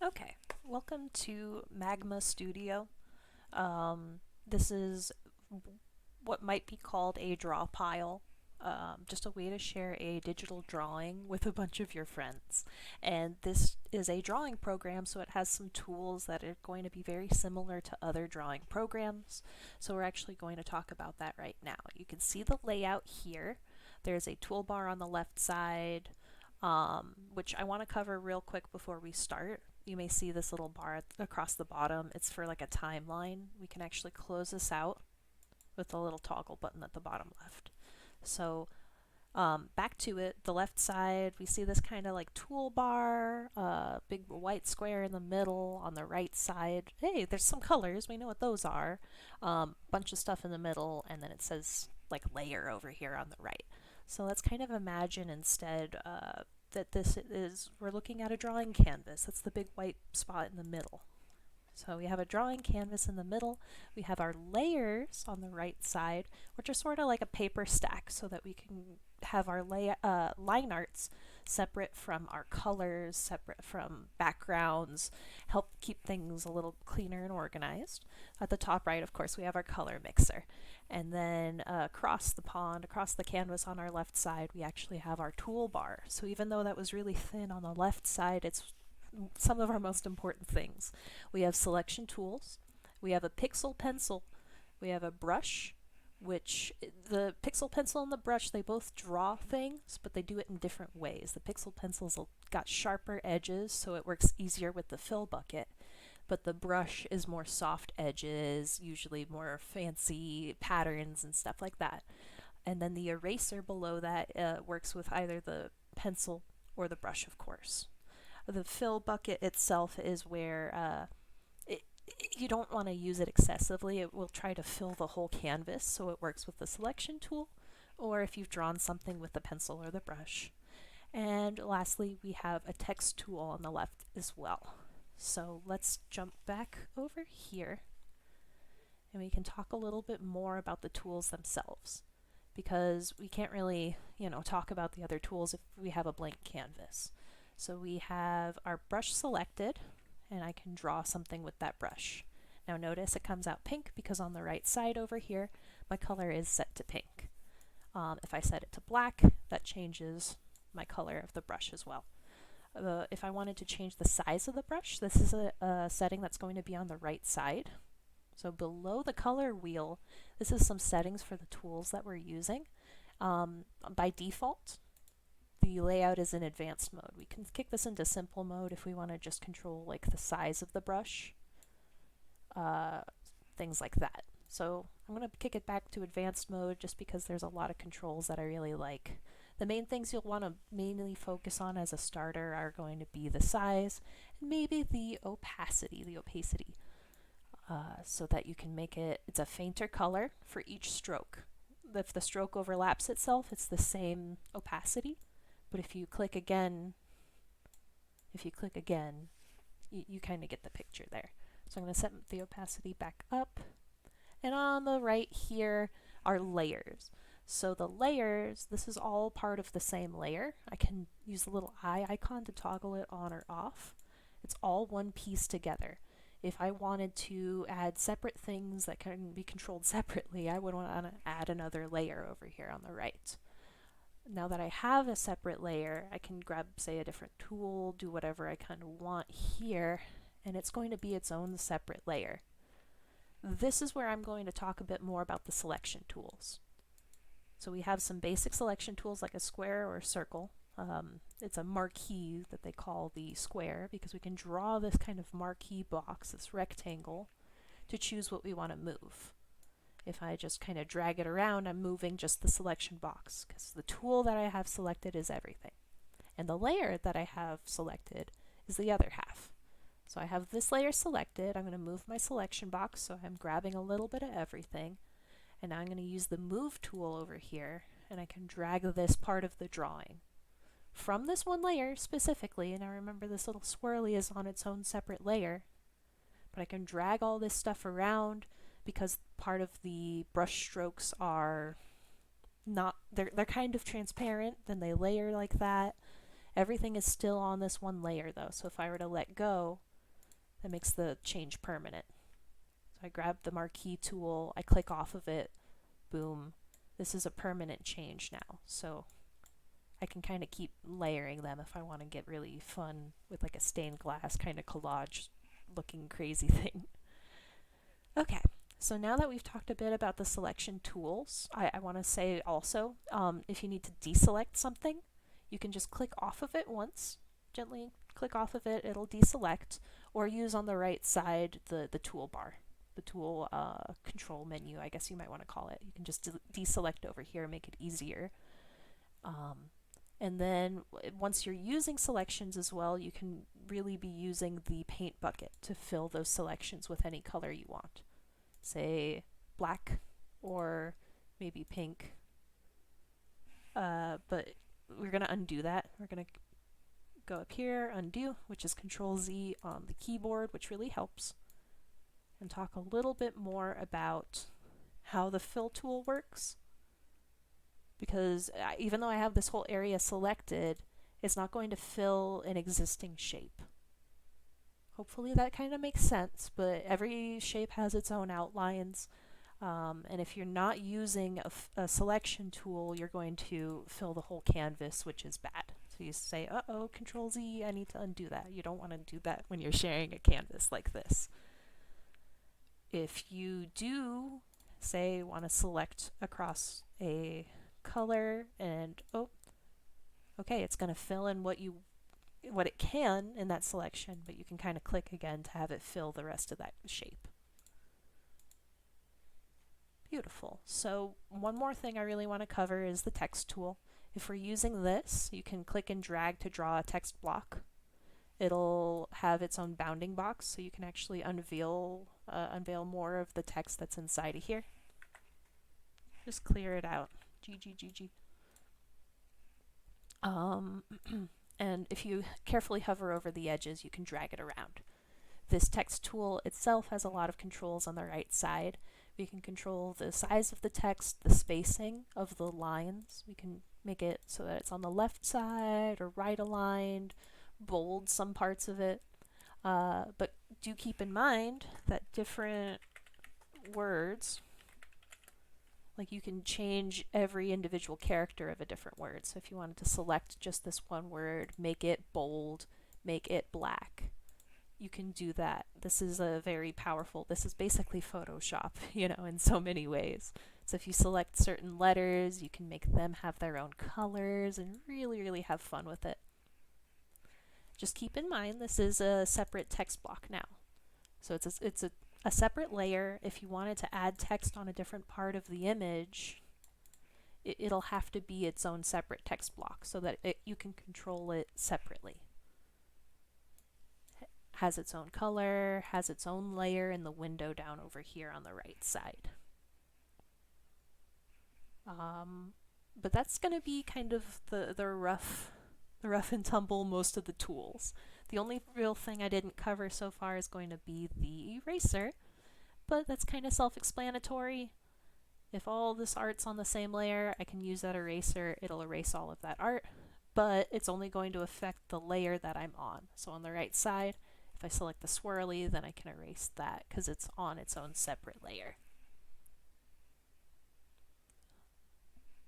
Okay, welcome to Magma Studio. This is what might be called a draw pile, just a way to share a digital drawing with a bunch of your friends. And this is a drawing program, so it has some tools that are going to be very similar to other drawing programs. So we're actually going to talk about that right now. You can see the layout here. There's a toolbar on the left side, which I want to cover real quick before we start. You may see this little bar across the bottom. It's for like a timeline. We can actually close this out with the little toggle button at the bottom left. So back to it, the left side, we see this kind of like toolbar, big white square in the middle. On the right side, hey, there's some colors. We know what those are. Bunch of stuff in the middle, and then it says like layer over here on the right. So let's kind of imagine instead that we're looking at a drawing canvas. That's the big white spot in the middle. So we have a drawing canvas in the middle. We have our layers on the right side, which are sort of like a paper stack so that we can have our line arts separate from our colors, separate from backgrounds, help keep things a little cleaner and organized. At the top right, of course, we have our color mixer. And then across the pond, across the canvas on our left side, we actually have our toolbar. So even though that was really thin on the left side, it's some of our most important things. We have selection tools, we have a pixel pencil, we have a brush, which the pixel pencil and the brush, they both draw things, but they do it in different ways. The pixel pencil's got sharper edges, so it works easier with the fill bucket, but the brush is more soft edges, usually more fancy patterns and stuff like that. And then the eraser below that works with either the pencil or the brush, of course. The fill bucket itself is where you don't want to use it excessively. It will try to fill the whole canvas, so it works with the selection tool, or if you've drawn something with the pencil or the brush. And lastly, we have a text tool on the left as well. So let's jump back over here, and we can talk a little bit more about the tools themselves, because we can't really, talk about the other tools if we have a blank canvas. So we have our brush selected, and I can draw something with that brush. Now notice it comes out pink because on the right side over here, my color is set to pink. If I set it to black, that changes my color of the brush as well. If I wanted to change the size of the brush, this is a setting that's going to be on the right side. So below the color wheel, this is some settings for the tools that we're using. By default, the layout is in advanced mode. We can kick this into simple mode if we want to just control like the size of the brush, things like that. So I'm going to kick it back to advanced mode just because there's a lot of controls that I really like. The main things you'll want to mainly focus on as a starter are going to be the size and maybe the opacity, so that you can make it's a fainter color for each stroke. If the stroke overlaps itself, it's the same opacity. But if you click again, you kind of get the picture there. So I'm going to set the opacity back up. And on the right here are layers. So the layers, this is all part of the same layer. I can use the little eye icon to toggle it on or off. It's all one piece together. If I wanted to add separate things that can be controlled separately, I would want to add another layer over here on the right. Now that I have a separate layer, I can grab, say, a different tool, do whatever I kind of want here, and it's going to be its own separate layer. This is where I'm going to talk a bit more about the selection tools. So we have some basic selection tools like a square or a circle. It's a marquee that they call the square because we can draw this kind of marquee box, this rectangle, to choose what we want to move. If I just kind of drag it around, I'm moving just the selection box because the tool that I have selected is everything. And the layer that I have selected is the other half. So I have this layer selected. I'm going to move my selection box, so I'm grabbing a little bit of everything. And now I'm going to use the move tool over here, and I can drag this part of the drawing from this one layer specifically. And I remember this little swirly is on its own separate layer, but I can drag all this stuff around because part of the brush strokes are not, they're kind of transparent, then they layer like that. Everything is still on this one layer though, so if I were to let go, It makes the change permanent. So I grab the marquee tool, I click off of it, boom. This is a permanent change now. So I can kind of keep layering them if I want to get really fun with like a stained glass kind of collage looking crazy thing. Okay, so now that we've talked a bit about the selection tools, I want to say also, if you need to deselect something, you can just click off of it once, gently click off of it, it'll deselect, or use on the right side the toolbar, the tool control menu, I guess you might want to call it. You can just deselect over here, make it easier. And then once you're using selections as well, you can really be using the paint bucket to fill those selections with any color you want. Say black or maybe pink. But we're going to undo that. We're going to go up here, undo, which is Control Z on the keyboard, which really helps. And talk a little bit more about how the fill tool works. Because even though I have this whole area selected, it's not going to fill an existing shape. Hopefully that kind of makes sense, but every shape has its own outlines. And if you're not using a selection tool, you're going to fill the whole canvas, which is bad. So you say, uh-oh, Control Z, I need to undo that. You don't want to do that when you're sharing a canvas like this. If you do, say, want to select across a color and, oh, okay, it's going to fill in what it can in that selection, but you can kind of click again to have it fill the rest of that shape. Beautiful. So one more thing I really want to cover is the text tool. If we're using this, you can click and drag to draw a text block. It'll have its own bounding box, so you can actually unveil more of the text that's inside of here. Just clear it out. GG. And if you carefully hover over the edges, you can drag it around. This text tool itself has a lot of controls on the right side. We can control the size of the text, the spacing of the lines. We can make it so that it's on the left side or right aligned, bold some parts of it. But do keep in mind that different words, like you can change every individual character of a different word. So if you wanted to select just this one word, make it bold, make it black, you can do that. This is a very powerful, this is basically Photoshop, you know, in so many ways. So if you select certain letters, you can make them have their own colors and really, really have fun with it. Just keep in mind this is a separate text block now. So it's a separate layer. If you wanted to add text on a different part of the image, it'll have to be its own separate text block so that you can control it separately. Has its own color, has its own layer in the window down over here on the right side. But that's going to be kind of the rough and tumble most of the tools. The only real thing I didn't cover so far is going to be the eraser, but that's kind of self-explanatory. If all this art's on the same layer, I can use that eraser. It'll erase all of that art, but it's only going to affect the layer that I'm on. So on the right side, if I select the swirly, then I can erase that because it's on its own separate layer.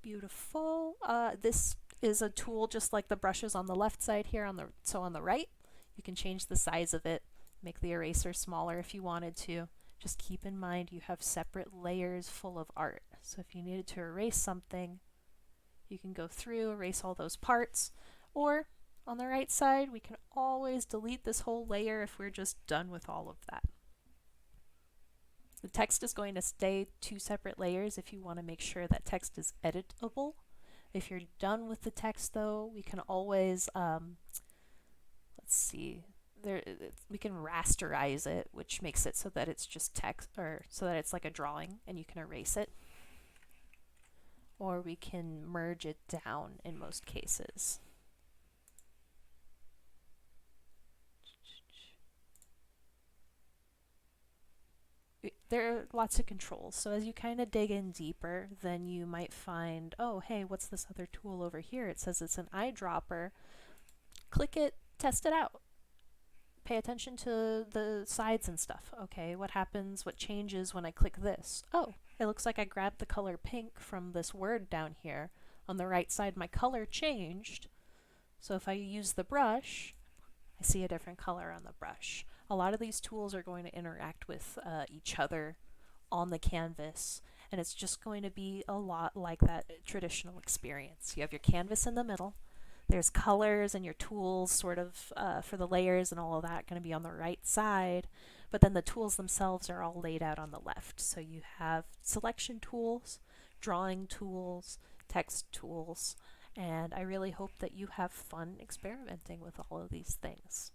Beautiful. This is a tool just like the brushes on the left side here. On the right, you can change the size of it, make the eraser smaller if you wanted to. Just keep in mind you have separate layers full of art. So if you needed to erase something, you can go through, erase all those parts, or on the right side, we can always delete this whole layer if we're just done with all of that. The text is going to stay two separate layers if you want to make sure that text is editable. If you're done with the text though, we can always, let's see, we can rasterize it, which makes it so that it's just text, or so that it's like a drawing and you can erase it. Or we can merge it down in most cases. There are lots of controls, so as you kind of dig in deeper, then you might find, oh hey, what's this other tool over here? It says it's an eyedropper. Click it, test it out. pay attention to the sides and stuff. Okay, what happens, what changes when I click this? Oh, it looks like I grabbed the color pink from this word down here. On the right side, my color changed. So if I use the brush, I see a different color on the brush. A lot of these tools are going to interact with each other on the canvas, and it's just going to be a lot like that traditional experience. You have your canvas in the middle, there's colors and your tools sort of for the layers and all of that going to be on the right side, but then the tools themselves are all laid out on the left. So you have selection tools, drawing tools, text tools, and I really hope that you have fun experimenting with all of these things.